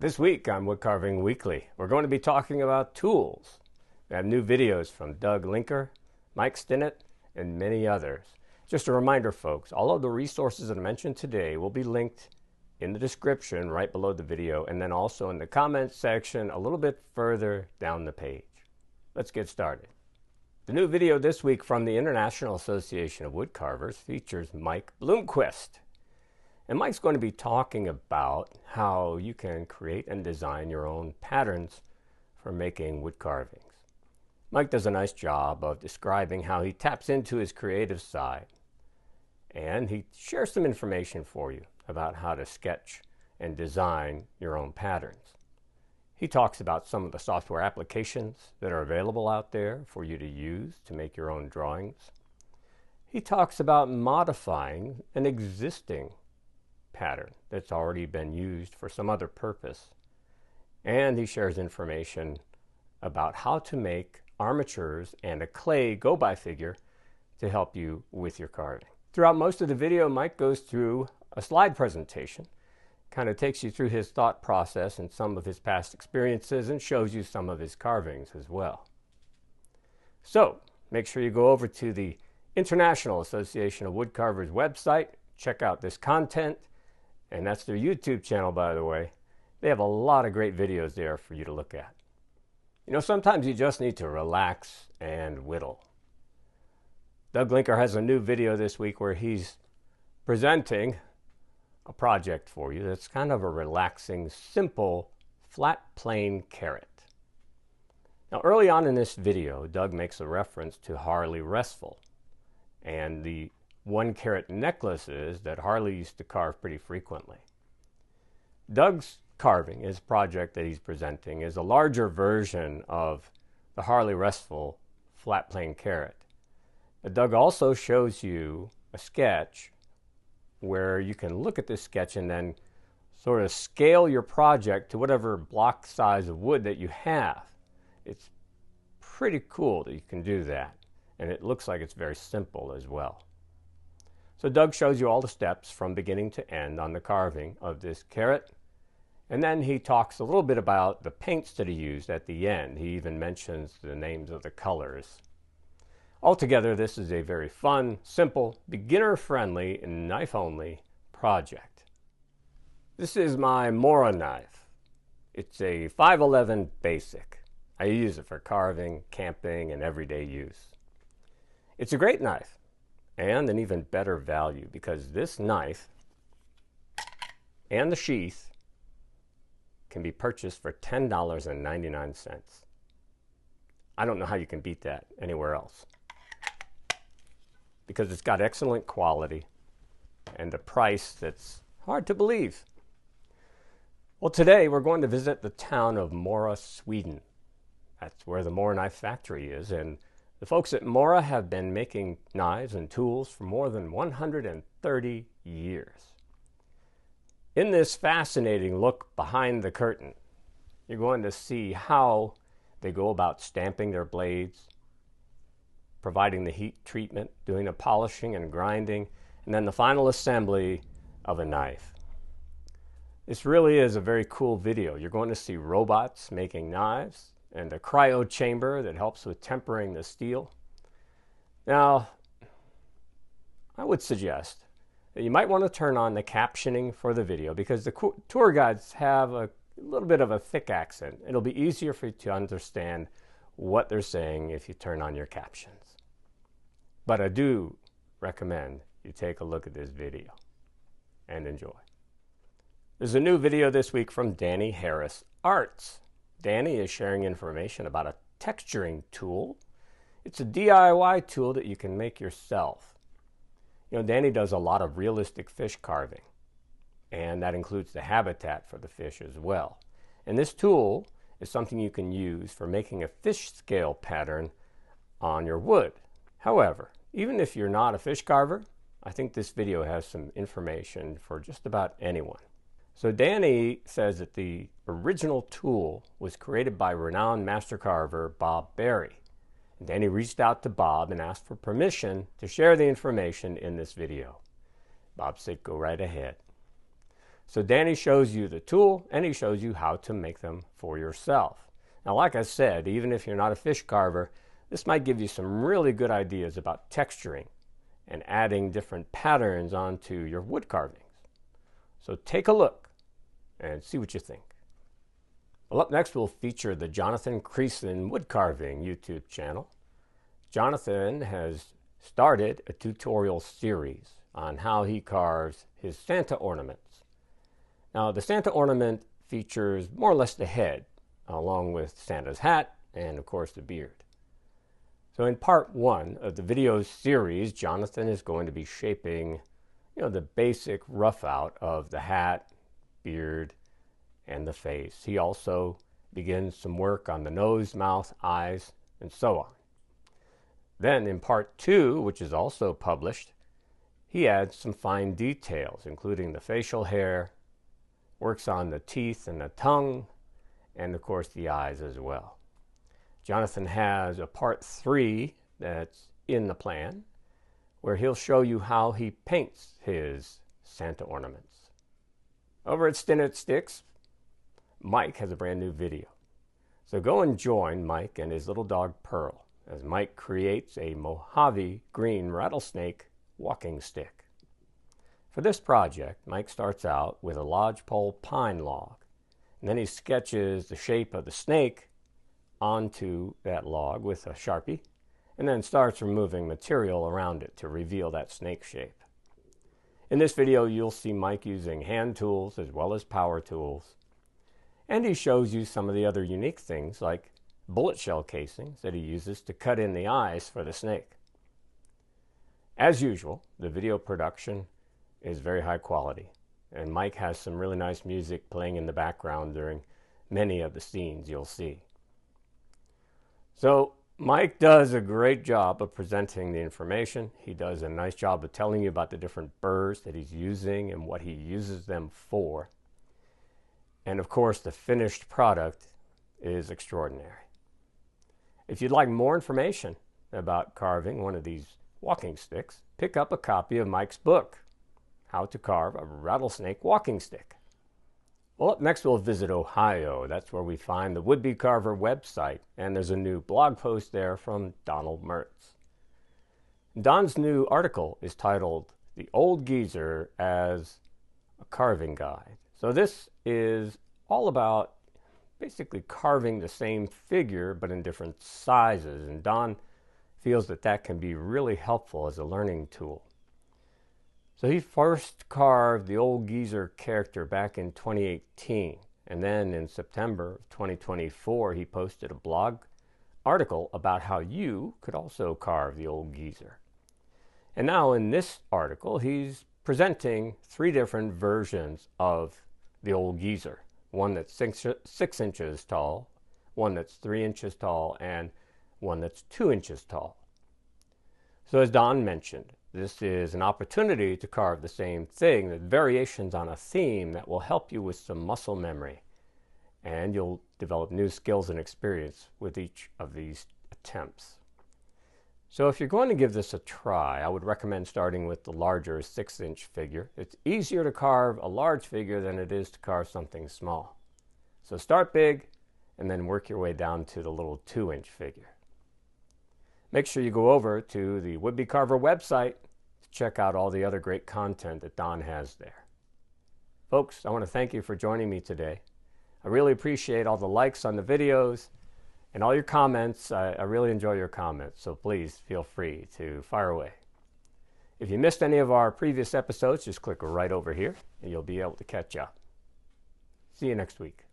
This week on WoodCarving Weekly, we're going to be talking about tools. We have new videos from Doug Linker, Mike Stinnett, and many others. Just a reminder, folks, all of the resources that I mentioned today will be linked in the description right below the video, and then also in the comments section a little bit further down the page. Let's get started. The new video this week from the International Association of Woodcarvers features Mike Bloomquist. And Mike's going to be talking about how you can create and design your own patterns for making wood carvings. Mike does a nice job of describing how he taps into his creative side. And he shares some information for you about how to sketch and design your own patterns. He talks about some of the software applications that are available out there for you to use to make your own drawings. He talks about modifying an existing pattern that's already been used for some other purpose. And he shares information about how to make armatures and a clay go-by figure to help you with your carving. Throughout most of the video, Mike goes through a slide presentation, kind of takes you through his thought process and some of his past experiences and shows you some of his carvings as well. So make sure you go over to the International Association of Woodcarvers website, check out this content. And that's their YouTube channel, by the way. They have a lot of great videos there for you to look at. You know, sometimes you just need to relax and whittle. Doug Linker has a new video this week where he's presenting a project for you that's kind of a relaxing, simple, flat plane carrot. Now, early on in this video, Doug makes a reference to Harley Restful and the 1-carat necklaces that Harley used to carve pretty frequently. Doug's carving, his project that he's presenting, is a larger version of the Harley Restful flat plane carrot. But Doug also shows you a sketch where you can look at this sketch and then sort of scale your project to whatever block size of wood that you have. It's pretty cool that you can do that, and it looks like it's very simple as well. So Doug shows you all the steps from beginning to end on the carving of this carrot. And then he talks a little bit about the paints that he used at the end. He even mentions the names of the colors. Altogether, this is a very fun, simple, beginner-friendly, and knife-only project. This is my Mora knife. It's a 511 basic. I use it for carving, camping, and everyday use. It's a great knife. And an even better value because this knife and the sheath can be purchased for $10.99. I don't know how you can beat that anywhere else because it's got excellent quality and a price that's hard to believe. Well, today we're going to visit the town of Mora, Sweden. That's where the Mora Knife Factory is, and the folks at Mora have been making knives and tools for more than 130 years. In this fascinating look behind the curtain, you're going to see how they go about stamping their blades, providing the heat treatment, doing the polishing and grinding, and then the final assembly of a knife. This really is a very cool video. You're going to see robots making knives, and a cryo chamber that helps with tempering the steel. Now, I would suggest that you might want to turn on the captioning for the video because the tour guides have a little bit of a thick accent. It'll be easier for you to understand what they're saying if you turn on your captions. But I do recommend you take a look at this video and enjoy. There's a new video this week from Danny Harris Arts. Danny is sharing information about a texturing tool. It's a DIY tool that you can make yourself. You know, Danny does a lot of realistic fish carving, and that includes the habitat for the fish as well. And this tool is something you can use for making a fish scale pattern on your wood. However, even if you're not a fish carver, I think this video has some information for just about anyone. So Danny says that the original tool was created by renowned master carver Bob Berry. And Danny reached out to Bob and asked for permission to share the information in this video. Bob said, go right ahead. So Danny shows you the tool, and he shows you how to make them for yourself. Now, like I said, even if you're not a fish carver, this might give you some really good ideas about texturing and adding different patterns onto your wood carvings. So take a look and see what you think. Well, up next we'll feature the Jonathan Creason WoodCarving YouTube channel. Jonathan has started a tutorial series on how he carves his Santa ornaments. Now, the Santa ornament features more or less the head, along with Santa's hat and, of course, the beard. So in part 1 of the video series, Jonathan is going to be shaping, the basic rough out of the hat, beard, and the face. He also begins some work on the nose, mouth, eyes, and so on. Then in part 2, which is also published, he adds some fine details, including the facial hair, works on the teeth and the tongue, and of course the eyes as well. Jonathan has a part 3 that's in the plan, where he'll show you how he paints his Santa ornaments. Over at Stinnett Sticks, Mike has a brand new video. So go and join Mike and his little dog Pearl as Mike creates a Mojave green rattlesnake walking stick. For this project, Mike starts out with a lodgepole pine log, and then he sketches the shape of the snake onto that log with a Sharpie, and then starts removing material around it to reveal that snake shape. In this video, you'll see Mike using hand tools as well as power tools, and he shows you some of the other unique things like bullet shell casings that he uses to cut in the eyes for the snake. As usual, the video production is very high quality, and Mike has some really nice music playing in the background during many of the scenes you'll see. So Mike does a great job of presenting the information. He does a nice job of telling you about the different burrs that he's using and what he uses them for. And of course, the finished product is extraordinary. If you'd like more information about carving one of these walking sticks, pick up a copy of Mike's book, How to Carve a Rattlesnake Walking Stick. Well, up next we'll visit Ohio. That's where we find the Would-Be Carver website, and there's a new blog post there from Donald Mertz. Don's new article is titled The Old Geezer as a Carving Guide. So this is all about basically carving the same figure but in different sizes, and Don feels that that can be really helpful as a learning tool. So he first carved the Old Geezer character back in 2018, and then in September of 2024 he posted a blog article about how you could also carve the Old Geezer. And now in this article he's presenting 3 different versions of the Old Geezer. One that's 6 inches tall, one that's 3 inches tall, and one that's 2 inches tall. So as Don mentioned, this is an opportunity to carve the same thing, with variations on a theme that will help you with some muscle memory, and you'll develop new skills and experience with each of these attempts. So if you're going to give this a try, I would recommend starting with the larger 6-inch figure. It's easier to carve a large figure than it is to carve something small. So start big and then work your way down to the little 2-inch figure. Make sure you go over to the Would-Be Carver website to check out all the other great content that Don has there. Folks, I want to thank you for joining me today. I really appreciate all the likes on the videos and all your comments. I really enjoy your comments, so please feel free to fire away. If you missed any of our previous episodes, just click right over here and you'll be able to catch up. See you next week.